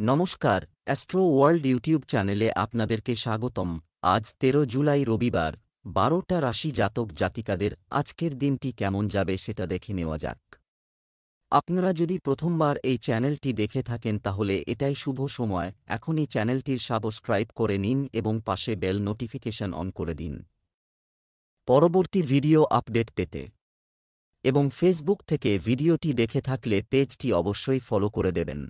নমস্কার, astro world YouTube চ্যানেলে আপনাদেরকে স্বাগতম। আজ ১৩ জুলাই রবিবার, ১২টা রাশি জাতক জাতিকাদের আজকের দিনটি কেমন যাবে সেটা দেখে নেওয়া যাক। আপনারা যদি প্রথমবার এই চ্যানেলটি দেখে থাকেন তাহলে এটাই শুভ সময়, এখনই চ্যানেলটির সাবস্ক্রাইব করে নিন এবং পাশে বেল নোটিফিকেশন অন করে দিন পরবর্তী ভিডিও আপডেট পেতে। এবং ফেসবুক থেকে ভিডিওটি দেখে থাকলে পেজটি অবশ্যই ফলো করে দেবেন।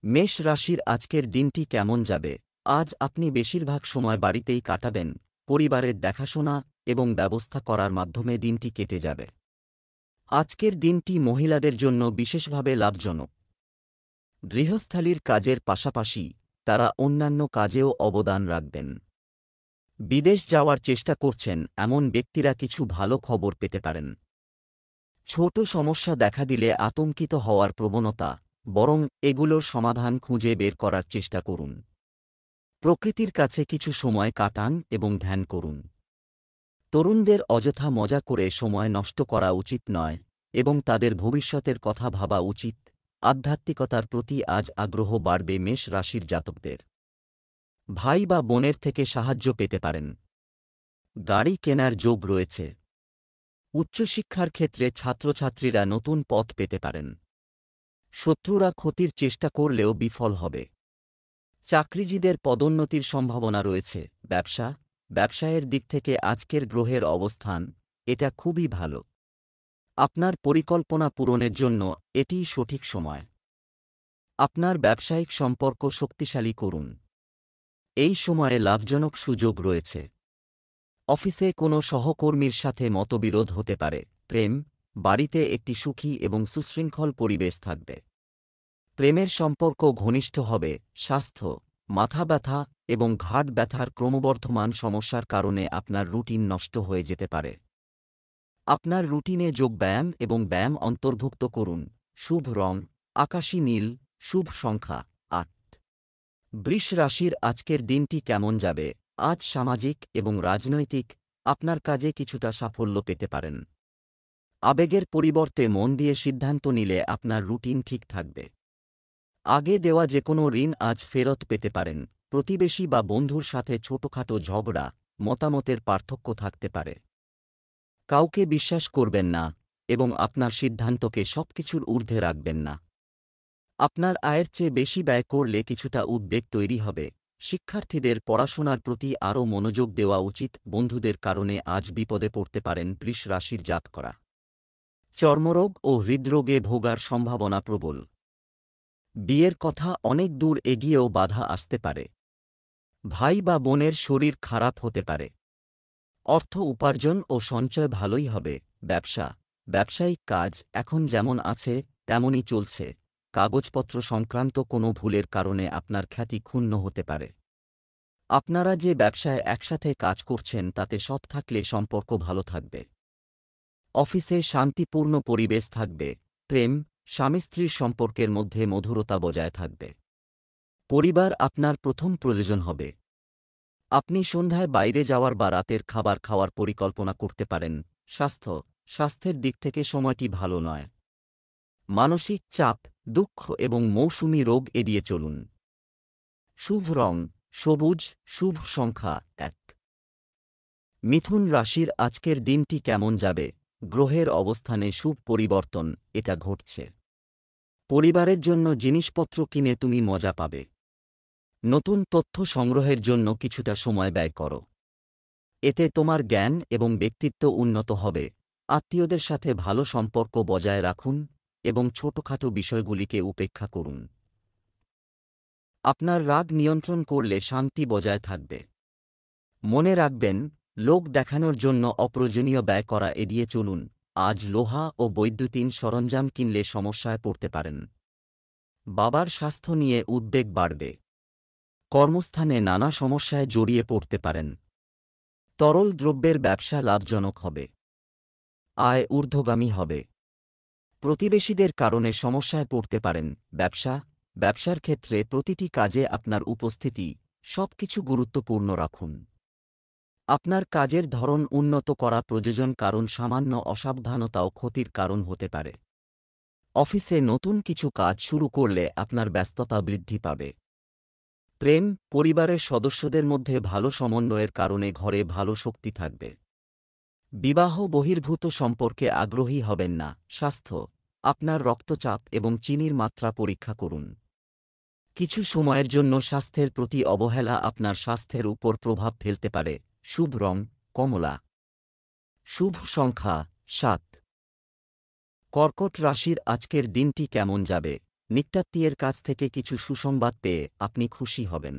মেষ রাশির আজকের দিনটি কেমন যাবে? আজ আপনি বেশিরভাগ সময় বাড়িতেই কাটাবেন, পরিবারের দেখাশোনা এবং ব্যবস্থা করার মাধ্যমে দিনটি কেটে যাবে। আজকের দিনটি মহিলাদের জন্য বিশেষভাবে লাভজনক। গৃহস্থালির কাজের পাশাপাশি তারা অন্যান্য কাজেও অবদান রাখবেন। বিদেশ যাওয়ার চেষ্টা করছেন এমন ব্যক্তিরা কিছু ভালো খবর পেতে পারেন। ছোট সমস্যা দেখা দিলে আতঙ্কিত হওয়ার প্রবণতা, বরং এগুলোর সমাধান খুঁজে বের করার চেষ্টা করুন। প্রকৃতির কাছে কিছু সময় কাটান এবং ধ্যান করুন। তরুণদের অযথা মজা করে সময় নষ্ট করা উচিত নয় এবং তাদের ভবিষ্যতের কথা ভাবা উচিত। আধ্যাত্মিকতার প্রতি আজ আগ্রহ বাড়বে মেষ রাশির জাতকদের। ভাই বা বোনের থেকে সাহায্য পেতে পারেন। গাড়ি কেনার যোগ রয়েছে। উচ্চশিক্ষার ক্ষেত্রে ছাত্রছাত্রীরা নতুন পথ পেতে পারেন। শত্রুরা ক্ষতির চেষ্টা করলেও বিফল হবে। চাকরিজীবীদের পদোন্নতির সম্ভাবনা রয়েছে। ব্যবসায়ের দিক থেকে আজকের গ্রহের অবস্থান, এটা খুবই ভালো। আপনার পরিকল্পনা পূরণের জন্য এটিই সঠিক সময়। আপনার ব্যবসায়িক সম্পর্ক শক্তিশালী করুন। এই সময়ে লাভজনক সুযোগ রয়েছে। অফিসে কোনো সহকর্মীর সাথে মতবিরোধ হতে পারে। বাড়িতে একটি সুখী এবং সুশৃঙ্খল পরিবেশ থাকবে। প্রেমের সম্পর্ক ঘনিষ্ঠ হবে। স্বাস্থ্য, মাথা ব্যথা এবং ঘাড় ব্যথার ক্রমবর্ধমান সমস্যার কারণে আপনার রুটিন নষ্ট হয়ে যেতে পারে। আপনার রুটিনে যোগব্যায়াম এবং ব্যায়াম অন্তর্ভুক্ত করুন। শুভ রং আকাশী নীল, শুভ সংখ্যা ৮। বৃষ রাশির আজকের দিনটি কেমন যাবে? আজ সামাজিক এবং রাজনৈতিক আপনার কাজে কিছুটা সাফল্য পেতে পারেন। আবেগের পরিবর্তে মন দিয়ে সিদ্ধান্ত নিলে আপনার রুটিন ঠিক থাকবে। আগে দেওয়া যেকোনো ঋণ আজ ফেরত পেতে পারেন। প্রতিবেশী বা বন্ধুর সাথে ছোটখাটো ঝগড়া, মতামতের পার্থক্য থাকতে পারে। কাউকে বিশ্বাস করবেন না এবং আপনার সিদ্ধান্তকে সবকিছুর ঊর্ধ্বে রাখবেন না। আপনার আয়ের চেয়ে বেশি ব্যয় করলে কিছুটা উদ্বেগ তৈরি হবে। শিক্ষার্থীদের পড়াশোনার প্রতি আরও মনোযোগ দেওয়া উচিত। বন্ধুদের কারণে আজ বিপদে পড়তে পারেন বৃষ রাশির জাতকরা। চর্মরোগ ও হৃদরোগে ভোগার সম্ভাবনা প্রবল। বিয়ের কথা অনেক দূর এগিয়েও বাধা আসতে পারে। ভাই বা বোনের শরীর খারাপ হতে পারে। অর্থ উপার্জন ও সঞ্চয় ভালোই হবে। ব্যবসায়িক কাজ এখন যেমন আছে তেমনই চলছে। কাগজপত্র সংক্রান্ত কোনো ভুলের কারণে আপনার খ্যাতি ক্ষুণ্ণ হতে পারে। আপনারা যে ব্যবসায় একসাথে কাজ করছেন তাতে সৎ থাকলে সম্পর্ক ভালো থাকবে। অফিসে শান্তিপূর্ণ পরিবেশ থাকবে। স্বামী স্ত্রীর সম্পর্কের মধ্যে মধুরতা বজায় থাকবে। পরিবার আপনার প্রথম প্রয়োজন হবে। আপনি সন্ধ্যায় বাইরে যাওয়ার বা রাতের খাবার খাওয়ার পরিকল্পনা করতে পারেন। স্বাস্থ্যের দিক থেকে সময়টি ভালো নয়। মানসিক চাপ, দুঃখ এবং মৌসুমী রোগ এড়িয়ে চলুন। শুভ রং সবুজ, শুভ সংখ্যা ১। মিথুন রাশির আজকের দিনটি কেমন যাবে? গ্রহের অবস্থানে শুভ পরিবর্তন, এটা ঘটছে। পরিবারের জন্য জিনিসপত্র কিনে তুমি মজা পাবে। নতুন তথ্য সংগ্রহের জন্য কিছুটা সময় ব্যয় করো। এতে তোমার জ্ঞান এবং ব্যক্তিত্ব উন্নত হবে। আত্মীয়দের সাথে ভালো সম্পর্ক বজায় রাখুন এবং ছোটখাটো বিষয়গুলিকে উপেক্ষা করুন। আপনার রাগ নিয়ন্ত্রণ করলে শান্তি বজায় থাকবে। মনে রাখবেন, লোক দেখানোর জন্য অপ্রয়োজনীয় ব্যয় করা এড়িয়ে চলুন। আজ লোহা ও বৈদ্যুতিন সরঞ্জাম কিনলে সমস্যায় পড়তে পারেন। বাবার স্বাস্থ্য নিয়ে উদ্বেগ বাড়বে। কর্মস্থানে নানা সমস্যায় জড়িয়ে পড়তে পারেন। তরল দ্রব্যের ব্যবসা লাভজনক হবে। আয় ঊর্ধ্বগামী হবে। প্রতিবেশীদের কারণে সমস্যায় পড়তে পারেন। ব্যবসার ক্ষেত্রে প্রতিটি কাজে আপনার উপস্থিতি, সবকিছু গুরুত্বপূর্ণ রাখুন। আপনার কাজের ধরন উন্নত করা প্রয়োজন, কারণ সামান্য অসাবধানতাও ক্ষতির কারণ হতে পারে। অফিসে নতুন কিছু কাজ শুরু করলে আপনার ব্যস্ততা বৃদ্ধি পাবে। প্রেম, পরিবারের সদস্যদের মধ্যে ভালো সমন্বয়ের কারণে ঘরে ভালো শক্তি থাকবে। বিবাহ বহির্ভূত সম্পর্কে আগ্রহী হবেন না। স্বাস্থ্য, আপনার রক্তচাপ এবং চিনির মাত্রা পরীক্ষা করুন। কিছু সময়ের জন্য স্বাস্থ্যের প্রতি অবহেলা আপনার স্বাস্থ্যের উপর প্রভাব ফেলতে পারে। শুভ রং কমলা। শুভ সংখ্যা ৭। কর্কট রাশির আজকের দিনটি কেমন যাবে? নিকটাত্মীয়ের কাছ থেকে কিছু সুসংবাদ পেয়ে আপনি খুশি হবেন।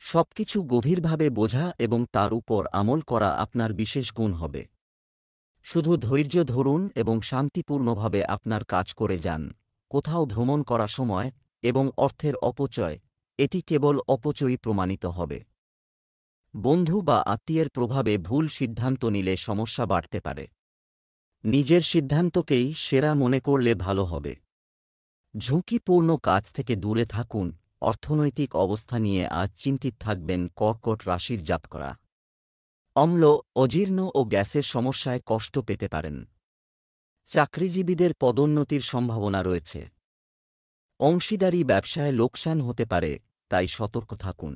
সবকিছু গভীরভাবে বোঝা এবং তার উপর আমল করা আপনার বিশেষ গুণ হবে। শুধু ধৈর্য ধরুন এবং শান্তিপূর্ণভাবে আপনার কাজ করে যান। কোথাও ভ্রমণ করা সময় এবং অর্থের অপচয়, এটি কেবল অপচয়ই প্রমাণিত হবে। বন্ধু বা আত্মীয়ের প্রভাবে ভুল সিদ্ধান্ত নিলে সমস্যা বাড়তে পারে। নিজের সিদ্ধান্তকেই সেরা মনে করলে ভালো হবে। ঝুঁকিপূর্ণ কাজ থেকে দূরে থাকুন। অর্থনৈতিক অবস্থা নিয়ে আজ চিন্তিত থাকবেন কর্কট রাশির জাতকরা। অম্ল, অজীর্ণ ও গ্যাসের সমস্যায় কষ্ট পেতে পারেন। চাকরিজীবীদের পদোন্নতির সম্ভাবনা রয়েছে। অংশীদারি ব্যবসায় লোকসান হতে পারে, তাই সতর্ক থাকুন।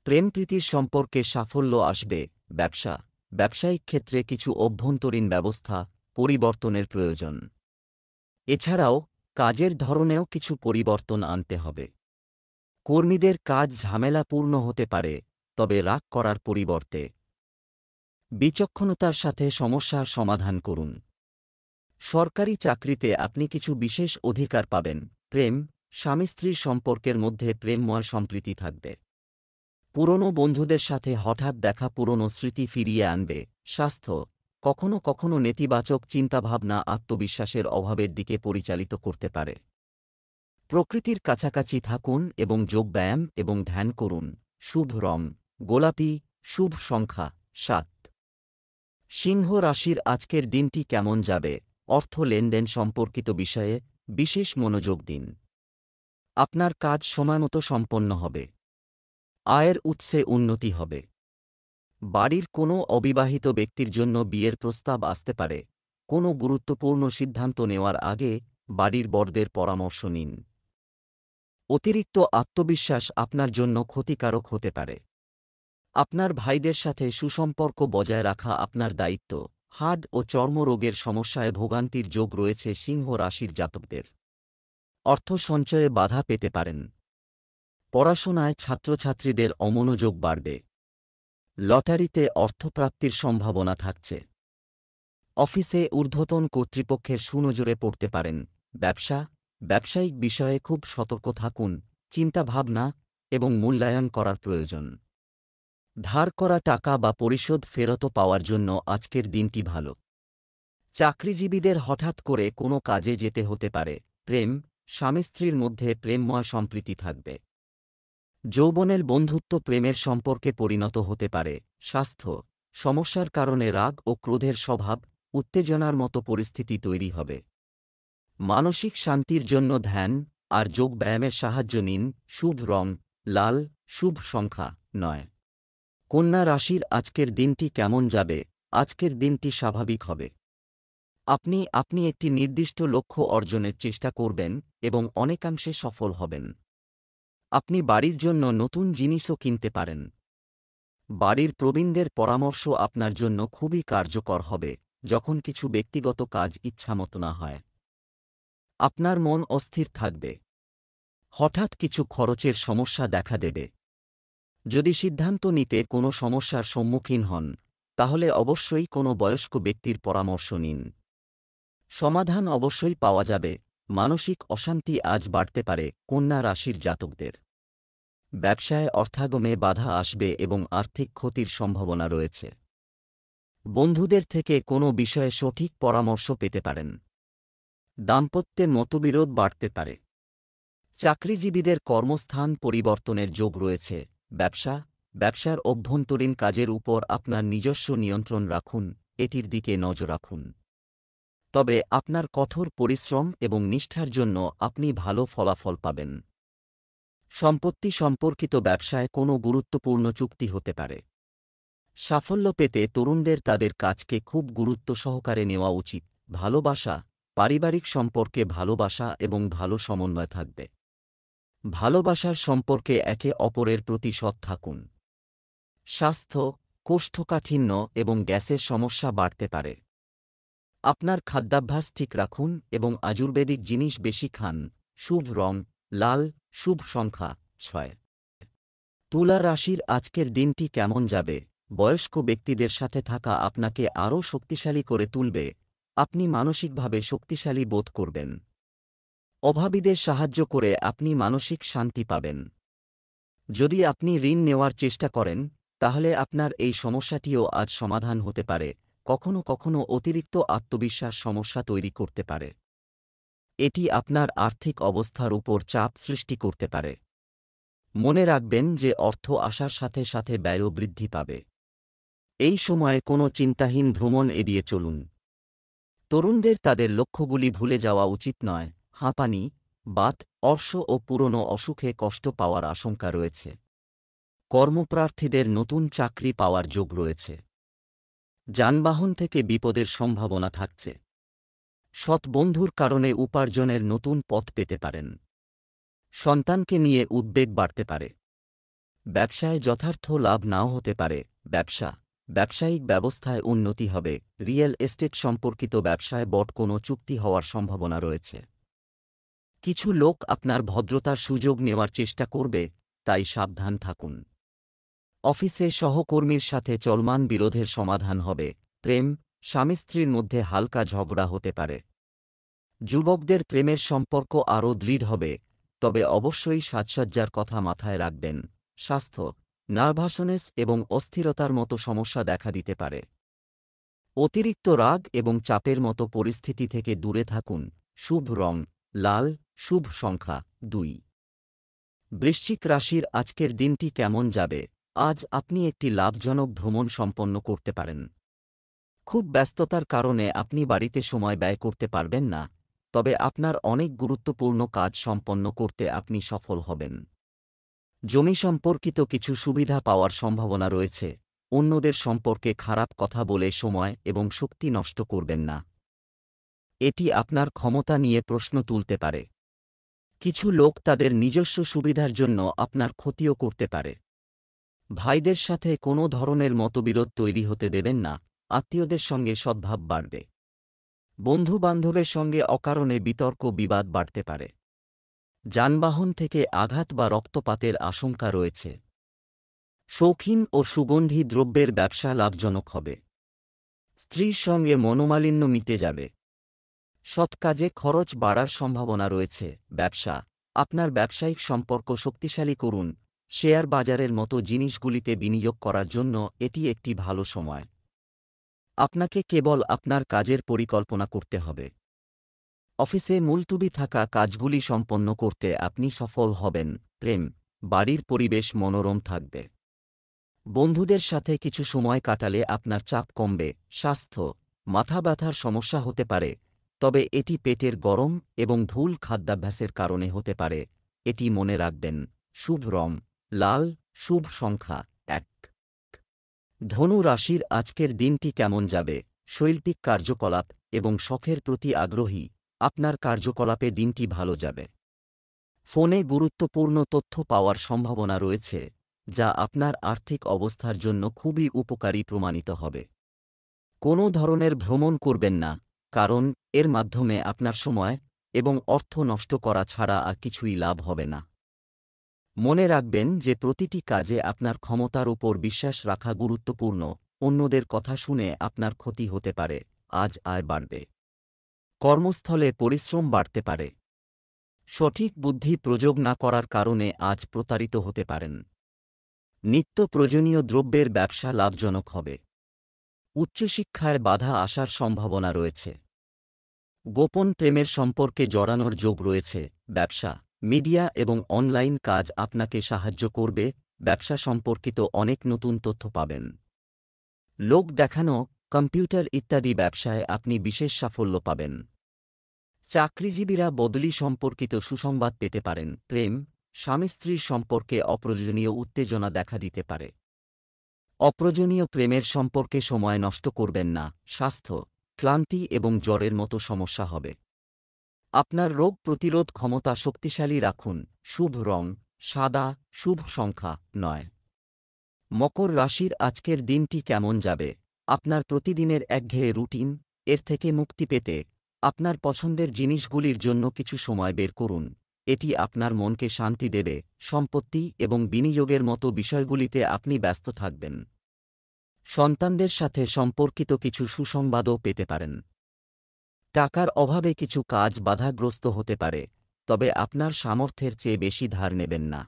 প্রেমপ্রীতির সম্পর্কে সাফল্য আসবে। ব্যবসায়িক ক্ষেত্রে কিছু অভ্যন্তরীণ ব্যবস্থা পরিবর্তনের প্রয়োজন। এছাড়াও কাজের ধরনেও কিছু পরিবর্তন আনতে হবে। কর্মীদের কাজ ঝামেলাপূর্ণ হতে পারে, তবে রাগ করার পরিবর্তে বিচক্ষণতার সাথে সমস্যার সমাধান করুন। সরকারি চাকরিতে আপনি কিছু বিশেষ অধিকার পাবেন। প্রেম, স্বামী স্ত্রীর সম্পর্কের মধ্যে প্রেমময় সম্প্রীতি থাকবে। পুরনো বন্ধুদের সাথে হঠাৎ দেখা পুরনো স্মৃতি ফিরিয়ে আনবে। স্বাস্থ্য, কখনো কখনো নেতিবাচক চিন্তাভাবনা আত্মবিশ্বাসের অভাবের দিকে পরিচালিত করতে পারে। প্রকৃতির কাছাকাছি থাকুন এবং যোগব্যায়াম এবং ধ্যান করুন। শুভ রং গোলাপি। শুভ সংখ্যা ৭। সিংহ রাশির আজকের দিনটি কেমন যাবে? অর্থ লেনদেন সম্পর্কিত বিষয়ে বিশেষ মনোযোগ দিন। আপনার কাজ সময়মতো সম্পন্ন হবে। আয়ের উৎসে উন্নতি হবে। বাড়ির কোনো অবিবাহিত ব্যক্তির জন্য বিয়ের প্রস্তাব আসতে পারে। কোনো গুরুত্বপূর্ণ সিদ্ধান্ত নেওয়ার আগে বাড়ির বড়দের পরামর্শ নিন। অতিরিক্ত আত্মবিশ্বাস আপনার জন্য ক্ষতিকারক হতে পারে। আপনার ভাইদের সাথে সুসম্পর্ক বজায় রাখা আপনার দায়িত্ব। হাড় ও চর্মরোগের সমস্যায় ভোগান্তির যোগ রয়েছে সিংহ রাশির জাতকদের। অর্থ সঞ্চয়ে বাধা পেতে পারেন। পড়াশোনায় ছাত্রছাত্রীদের অমনোযোগ বাড়বে। লটারিতে অর্থপ্রাপ্তির সম্ভাবনা থাকছে। অফিসে ঊর্ধ্বতন কর্তৃপক্ষের সুনজরে পড়তে পারেন। ব্যবসায়িক বিষয়ে খুব সতর্ক থাকুন। চিন্তাভাবনা এবং মূল্যায়ন করার প্রয়োজন। ধার করা টাকা বা পরিশোধ ফেরত পাওয়ার জন্য আজকের দিনটি ভালো। চাকরিজীবীদের হঠাৎ করে কোনো কাজে যেতে হতে পারে। প্রেম, স্বামী স্ত্রীর মধ্যে প্রেমময় সম্প্রীতি থাকবে। যৌবনের বন্ধুত্ব প্রেমের সম্পর্কে পরিণত হতে পারে। স্বাস্থ্য, সমস্যার কারণে রাগ ও ক্রোধের স্বভাব, উত্তেজনার মতো পরিস্থিতি তৈরি হবে। মানসিক শান্তির জন্য ধ্যান আর যোগব্যায়ামের সাহায্য নিন। শুভ রং লাল। শুভ সংখ্যা ৯। কন্যা রাশির আজকের দিনটি কেমন যাবে? আজকের দিনটি স্বাভাবিক হবে। আপনি একটি নির্দিষ্ট লক্ষ্য অর্জনের চেষ্টা করবেন এবং অনেকাংশে সফল হবেন। আপনি বাড়ির জন্য নতুন জিনিসও কিনতে পারেন। বাড়ির প্রবীণদের পরামর্শ আপনার জন্য খুবই কার্যকর হবে যখন কিছু ব্যক্তিগত কাজ ইচ্ছামতো না হয়। আপনার মন অস্থির থাকবে। হঠাৎ কিছু খরচের সমস্যা দেখা দেবে। যদি সিদ্ধান্ত নিতে কোনো সমস্যার সম্মুখীন হন, তাহলে অবশ্যই কোনো বয়স্ক ব্যক্তির পরামর্শ নিন। সমাধান অবশ্যই পাওয়া যাবে। মানসিক অশান্তি আজ বাড়তে পারে কন্যা রাশির জাতকদের। ব্যবসায় অর্থাগমে বাধা আসবে এবং আর্থিক ক্ষতির সম্ভাবনা রয়েছে। বন্ধুদের থেকে কোনো বিষয়ে সঠিক পরামর্শ পেতে পারেন। দাম্পত্যে মতবিরোধ বাড়তে পারে। চাকরিজীবীদের কর্মস্থান পরিবর্তনের যোগ রয়েছে। ব্যবসার অভ্যন্তরীণ কাজের উপর আপনার নিজস্ব নিয়ন্ত্রণ রাখুন, এটির দিকে নজর রাখুন। তবে আপনার কঠোর পরিশ্রম এবং নিষ্ঠার জন্য আপনি ভালো ফলাফল পাবেন। সম্পত্তি সম্পর্কিত ব্যবসায় কোনো গুরুত্বপূর্ণ চুক্তি হতে পারে। সাফল্য পেতে তরুণদের তাদের কাজকে খুব গুরুত্ব সহকারে নেওয়া উচিত। ভালোবাসা, পারিবারিক সম্পর্কে ভালোবাসা এবং ভালো সমন্বয় থাকবে। ভালোবাসার সম্পর্কে একে অপরের প্রতি সৎ থাকুন। স্বাস্থ্য, কোষ্ঠকাঠিন্য এবং গ্যাসের সমস্যা বাড়তে পারে। আপনার খাদ্যাভ্যাস ঠিক রাখুন এবং আয়ুর্বেদিক জিনিস বেশি খান। শুভ রং লাল, শুভ সংখ্যা 6। তুলা রাশির আজকের দিনটি কেমন যাবে? বয়স্ক ব্যক্তিদের সাথে থাকা আপনাকে আরও শক্তিশালী করে তুলবে। আপনি মানসিকভাবে শক্তিশালী বোধ করবেন। অভাবীদের সাহায্য করে আপনি মানসিক শান্তি পাবেন। যদি আপনি ঋণ নেওয়ার চেষ্টা করেন, তাহলে আপনার এই সমস্যাটিও আজ সমাধান হতে পারে। কখনো কখনো অতিরিক্ত আত্মবিশ্বাস সমস্যা তৈরি করতে পারে। এটি আপনার আর্থিক অবস্থার উপর চাপ সৃষ্টি করতে পারে। মনে রাখবেন যে অর্থ আসার সাথে সাথে ব্যয়ও বৃদ্ধি পাবে। এই সময়ে কোনো চিন্তাহীন ভ্রমণ এড়িয়ে চলুন। তরুণদের তাদের লক্ষ্যগুলি ভুলে যাওয়া উচিত নয়। হাঁপানি, বাত, অর্শ ও পুরনো অসুখে কষ্ট পাওয়ার আশঙ্কা রয়েছে। কর্মপ্রার্থীদের নতুন চাকরি পাওয়ার যোগ রয়েছে। যানবাহন থেকে বিপদের সম্ভাবনা থাকছে। সৎ বন্ধুর কারণে উপার্জনের নতুন পথ পেতে পারেন। সন্তানকে নিয়ে উদ্বেগ বাড়তে পারে। ব্যবসায় যথার্থ লাভ নাও হতে পারে। ব্যবসায়িক ব্যবস্থায় উন্নতি হবে। রিয়েল এস্টেট সম্পর্কিত ব্যবসায় বড় কোনো চুক্তি হওয়ার সম্ভাবনা রয়েছে। কিছু লোক আপনার ভদ্রতার সুযোগ নেওয়ার চেষ্টা করবে, তাই সাবধান থাকুন। অফিসে সহকর্মীর সাথে চলমান বিরোধের সমাধান হবে। প্রেম, স্বামী স্ত্রীর মধ্যে হালকা ঝগড়া হতে পারে। যুবকদের প্রেমের সম্পর্ক আরও দৃঢ় হবে, তবে অবশ্যই সাজসজ্জার কথা মাথায় রাখবেন। স্বাস্থ্য, নার্ভাসনেস এবং অস্থিরতার মতো সমস্যা দেখা দিতে পারে। অতিরিক্ত রাগ এবং চাপের মতো পরিস্থিতি থেকে দূরে থাকুন। শুভ রং লাল, শুভ সংখ্যা 2। বৃশ্চিক রাশির আজকের দিনটি কেমন যাবে? আজ আপনি একটি লাভজনক ভ্রমণ সম্পন্ন করতে পারেন। খুব ব্যস্ততার কারণে আপনি বাড়িতে সময় ব্যয় করতে পারবেন না, তবে আপনার অনেক গুরুত্বপূর্ণ কাজ সম্পন্ন করতে আপনি সফল হবেন। জমি সম্পর্কিত কিছু সুবিধা পাওয়ার সম্ভাবনা রয়েছে। অন্যদের সম্পর্কে খারাপ কথা বলে সময় এবং শক্তি নষ্ট করবেন না। এটি আপনার ক্ষমতা নিয়ে প্রশ্ন তুলতে পারে। কিছু লোক তাদের নিজস্ব সুবিধার জন্য আপনার ক্ষতিও করতে পারে। ভাইদের সাথে কোনো ধরনের মতবিরোধ তৈরি হতে দেবেন না। আত্মীয়দের সঙ্গে সদ্ভাব বাড়বে। বন্ধু-বান্ধবের সঙ্গে অকারণে বিতর্ক বিবাদ বাড়তে পারে। যানবাহন থেকে আঘাত বা রক্তপাতের আশঙ্কা রয়েছে। শৌখিন ও সুগন্ধি দ্রব্যের ব্যবসা লাভজনক হবে। স্ত্রীর সঙ্গে মনোমালিন্য মিটে যাবে। সৎ কাজে খরচ বাড়ার সম্ভাবনা রয়েছে। ব্যবসা, আপনার ব্যবসায়িক সম্পর্ক শক্তিশালী করুন। শেয়ার বাজারের মতো জিনিসগুলিতে বিনিয়োগ করার জন্য এটি একটি ভালো সময়। আপনাকে কেবল আপনার কাজের পরিকল্পনা করতে হবে। অফিসে মুলতুবি থাকা কাজগুলি সম্পন্ন করতে আপনি সফল হবেন। প্রেম, বাড়ির পরিবেশ মনোরম থাকবে। বন্ধুদের সাথে কিছু সময় কাটালে আপনার চাপ কমবে। স্বাস্থ্য, মাথা ব্যথার সমস্যা হতে পারে, তবে এটি পেটের গরম এবং ভুল খাদ্যাভ্যাসের কারণে হতে পারে। এটি মনে রাখবেন। শুভ রং লাল, শুভ সংখ্যা 1। ধনু রাশির আজকের দিনটি কেমন যাবে? শৈল্পিক কার্যকলাপ এবং শখের প্রতি আগ্রহী, আপনার কার্যকলাপে দিনটি ভালো যাবে। ফোনে গুরুত্বপূর্ণ তথ্য পাওয়ার সম্ভাবনা রয়েছে, যা আপনার আর্থিক অবস্থার জন্য খুবই উপকারী প্রমাণিত হবে। কোনো ধরনের ভ্রমণ করবেন না, কারণ এর মাধ্যমে আপনার সময় এবং অর্থ নষ্ট করা ছাড়া আর কিছুই লাভ হবে না। মনে রাখবেন যে প্রতিটি কাজে আপনার ক্ষমতার উপর বিশ্বাস রাখা গুরুত্বপূর্ণ। অন্যদের কথা শুনে আপনার ক্ষতি হতে পারে। আজ আয় বাড়বে। কর্মস্থলে পরিশ্রম বাড়তে পারে। সঠিক বুদ্ধি প্রয়োগ না করার কারণে আজ প্রতারিত হতে পারেন। নিত্য প্রয়োজনীয় দ্রব্যের ব্যবসা লাভজনক হবে। উচ্চশিক্ষায় বাধা আসার সম্ভাবনা রয়েছে। গোপন প্রেমের সম্পর্কে জড়ানোর যোগ রয়েছে। ব্যবসা, মিডিয়া এবং অনলাইন কাজ আপনাকে সাহায্য করবে। ব্যবসা সম্পর্কিত অনেক নতুন তথ্য পাবেন। লোক দেখানো, কম্পিউটার ইত্যাদি ব্যবসায় আপনি বিশেষ সাফল্য পাবেন। চাকরিজীবীরা বদলি সম্পর্কিত সুসংবাদ পেতে পারেন। প্রেম, স্বামী স্ত্রীর সম্পর্কে অপ্রয়োজনীয় উত্তেজনা দেখা দিতে পারে। অপ্রয়োজনীয় প্রেমের সম্পর্কে সময় নষ্ট করবেন না। স্বাস্থ্য, ক্লান্তি এবং জ্বরের মতো সমস্যা হবে। আপনার রোগ প্রতিরোধ ক্ষমতা শক্তিশালী রাখুন। শুভ রং সাদা, শুভ সংখ্যা 9। মকর রাশির আজকের দিনটি কেমন যাবে? আপনার প্রতিদিনের একঘেয়ে রুটিন এর থেকে মুক্তি পেতে আপনার পছন্দের জিনিসগুলির জন্য কিছু সময় বের করুন। এটি আপনার মনকে শান্তি দেবে। সম্পত্তি এবং বিনিয়োগের মতো বিষয়গুলিতে আপনি ব্যস্ত থাকবেন। সন্তানদের সাথে সম্পর্কিত কিছু সুসংবাদও পেতে পারেন। টাকার অভাবে কিছু কাজ বাধাগ্রস্ত হতে পারে, তবে আপনার সামর্থ্যের চেয়ে বেশি ধার নেবেন না।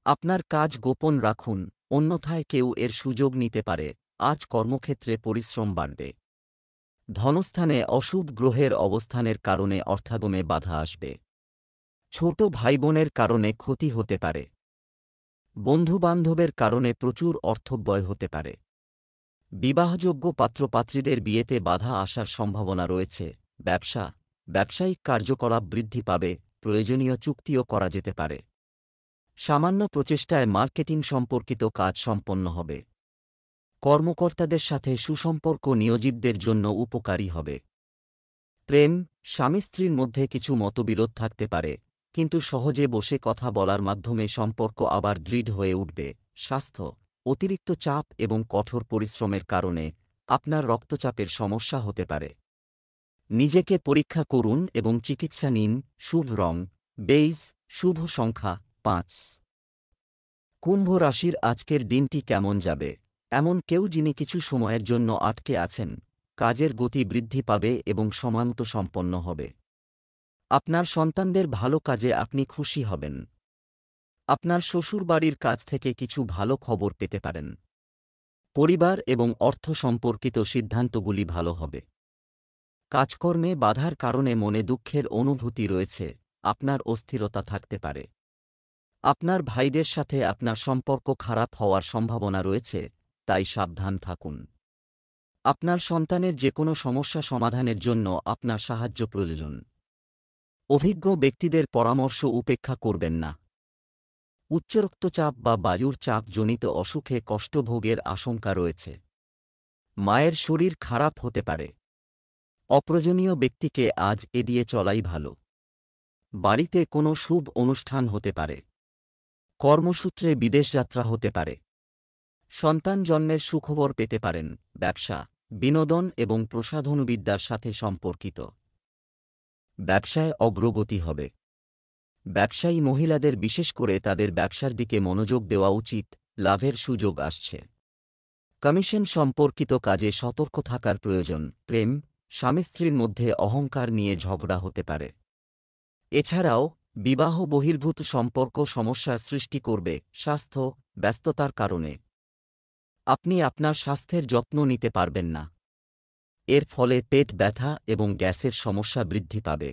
আপনার কাজ গোপন রাখুন, অন্যথায় কেউ এর সুযোগ নিতে পারে। আজ কর্মক্ষেত্রে পরিশ্রম বাড়বে। ধনস্থানে অশুভ গ্রহের অবস্থানের কারণে অর্থাগমে বাধা আসবে। ছোট ভাইবোনের কারণে ক্ষতি হতে পারে। বন্ধুবান্ধবের কারণে প্রচুর অর্থব্যয় হতে পারে। বিবাহযোগ্য পাত্রপাত্রীদের বিয়েতে বাধা আসার সম্ভাবনা রয়েছে। ব্যবসায়িক কার্যকলাপ বৃদ্ধি পাবে, প্রয়োজনীয় চুক্তিও করা যেতে পারে। সামান্য প্রচেষ্টায় মার্কেটিং সম্পর্কিত কাজ সম্পন্ন হবে। কর্মকর্তাদের সাথে সুসম্পর্ক নিয়োজিতদের জন্য উপকারী হবে। প্রেম, স্বামী স্ত্রীর মধ্যে কিছু মতবিরোধ থাকতে পারে, কিন্তু সহজে বসে কথা বলার মাধ্যমে সম্পর্ক আবার দৃঢ় হয়ে উঠবে। স্বাস্থ্য, অতিরিক্ত চাপ এবং কঠোর পরিশ্রমের কারণে আপনার রক্তচাপের সমস্যা হতে পারে। নিজেকে পরীক্ষা করুন এবং চিকিৎসা নিন। শুভ রং বেইজ, শুভ সংখ্যা 5। কুম্ভ রাশির আজকের দিনটি কেমন যাবে? এমন কেউ যিনি কিছু সময়ের জন্য আটকে আছেন, কাজের গতি বৃদ্ধি পাবে এবং সময়মতো সম্পন্ন হবে। আপনার সন্তানদের ভালো কাজে আপনি খুশি হবেন। আপনার শ্বশুরবাড়ির কাছ থেকে কিছু ভালো খবর পেতে পারেন। পরিবার এবং অর্থ সম্পর্কিত সিদ্ধান্তগুলি ভালো হবে। কাজকর্মে বাধার কারণে মনে দুঃখের অনুভূতি রয়েছে, আপনার অস্থিরতা থাকতে পারে। আপনার ভাইদের সাথে আপনার সম্পর্ক খারাপ হওয়ার সম্ভাবনা রয়েছে, তাই সাবধান থাকুন। আপনার সন্তানের যে কোনো সমস্যা সমাধানের জন্য আপনার সাহায্য প্রয়োজন। অভিজ্ঞ ব্যক্তিদের পরামর্শ উপেক্ষা করবেন না। উচ্চ রক্তচাপ বা বায়ুর চাপজনিত অসুখে কষ্টভোগের আশঙ্কা রয়েছে। মায়ের শরীর খারাপ হতে পারে। অপ্রয়োজনীয় ব্যক্তিকে আজ এড়িয়ে চলাই ভালো। বাড়িতে কোনো শুভ অনুষ্ঠান হতে পারে। কর্মসূত্রে বিদেশযাত্রা হতে পারে। সন্তান জন্মের সুখবর পেতে পারেন। ব্যবসা, বিনোদন এবং প্রসাধনবিদ্যার সাথে সম্পর্কিত ব্যবসায় অগ্রগতি হবে। ব্যবসায়ী মহিলাদের বিশেষ করে তাদের ব্যবসার দিকে মনোযোগ দেওয়া উচিত, লাভের সুযোগ আসছে। কমিশন সম্পর্কিত কাজে সতর্ক থাকার প্রয়োজন। প্রেম, স্বামী স্ত্রীর মধ্যে অহংকার নিয়ে ঝগড়া হতে পারে। এছাড়াও বিবাহ বহির্ভূত সম্পর্ক সমস্যার সৃষ্টি করবে। স্বাস্থ্য, ব্যস্ততার কারণে আপনি আপনার স্বাস্থ্যের যত্ন নিতে পারবেন না। এর ফলে পেট ব্যথা এবং গ্যাসের সমস্যা বৃদ্ধি পাবে।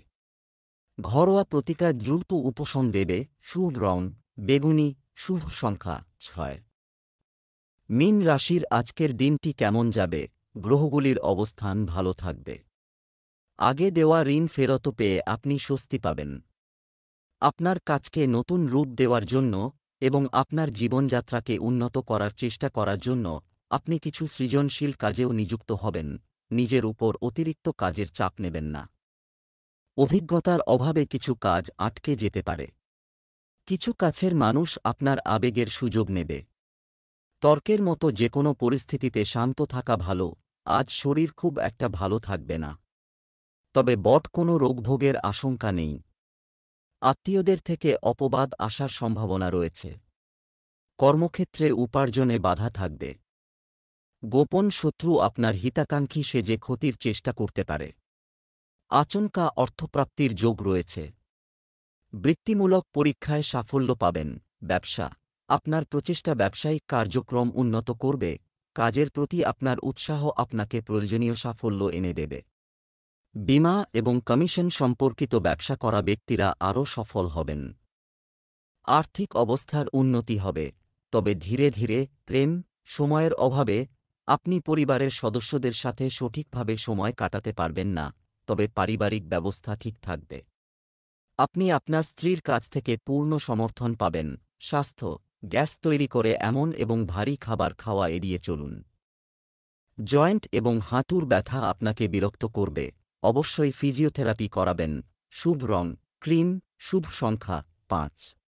ঘরোয়া প্রতিকার দ্রুত উপশম দেবে। শুভ রং বেগুনি, শুভ সংখ্যা 6। মীন রাশির আজকের দিনটি কেমন যাবে? গ্রহগুলির অবস্থান ভালো থাকবে। আগে দেওয়া ঋণ ফেরত পেয়ে আপনি স্বস্তি পাবেন। আপনার কাজকে নতুন রূপ দেওয়ার জন্য এবং আপনার জীবনযাত্রাকে উন্নত করার চেষ্টা করার জন্য আপনি কিছু সৃজনশীল কাজেও নিযুক্ত হবেন। নিজের উপর অতিরিক্ত কাজের চাপ নেবেন না। অভিজ্ঞতার অভাবে কিছু কাজ আটকে যেতে পারে। কিছু কাছের মানুষ আপনার আবেগের সুযোগ নেবে। তর্কের মতো যে কোনো পরিস্থিতিতে শান্ত থাকা ভালো। আজ শরীর খুব একটা ভালো থাকবে না, তবে কোনো রোগভোগের আশঙ্কা নেই। আত্মীয়দের থেকে অপবাদ আসার সম্ভাবনা রয়েছে। কর্মক্ষেত্রে উপার্জনে বাধা থাকবে। গোপন শত্রু আপনার হিতাকাঙ্ক্ষী সেজে ক্ষতির চেষ্টা করতে পারে। আচমকা অর্থপ্রাপ্তির যোগ রয়েছে। বৃত্তিমূলক পরীক্ষায় সাফল্য পাবেন। ব্যবসা, আপনার প্রচেষ্টা ব্যবসায়িক কার্যক্রম উন্নত করবে। কাজের প্রতি আপনার উৎসাহ আপনাকে প্রয়োজনীয় সাফল্য এনে দেবে। বীমা এবং কমিশন সম্পর্কিত ব্যবসা করা ব্যক্তিরা আরও সফল হবেন। আর্থিক অবস্থার উন্নতি হবে, তবে ধীরে ধীরে। প্রেম, সময়ের অভাবে আপনি পরিবারের সদস্যদের সাথে সঠিকভাবে সময় কাটাতে পারবেন না, তবে পারিবারিক ব্যবস্থা ঠিক থাকবে। আপনি আপনার স্ত্রীর কাছ থেকে পূর্ণ সমর্থন পাবেন। স্বাস্থ্য, গ্যাস তৈরি করে এমন এবং ভারী খাবার খাওয়া এড়িয়ে চলুন। জয়েন্ট এবং হাঁটুর ব্যথা আপনাকে বিরক্ত করবে, অবশ্যই ফিজিওথেরাপি করাবেন। শুভ রং ক্রিম, শুভ সংখ্যা 5।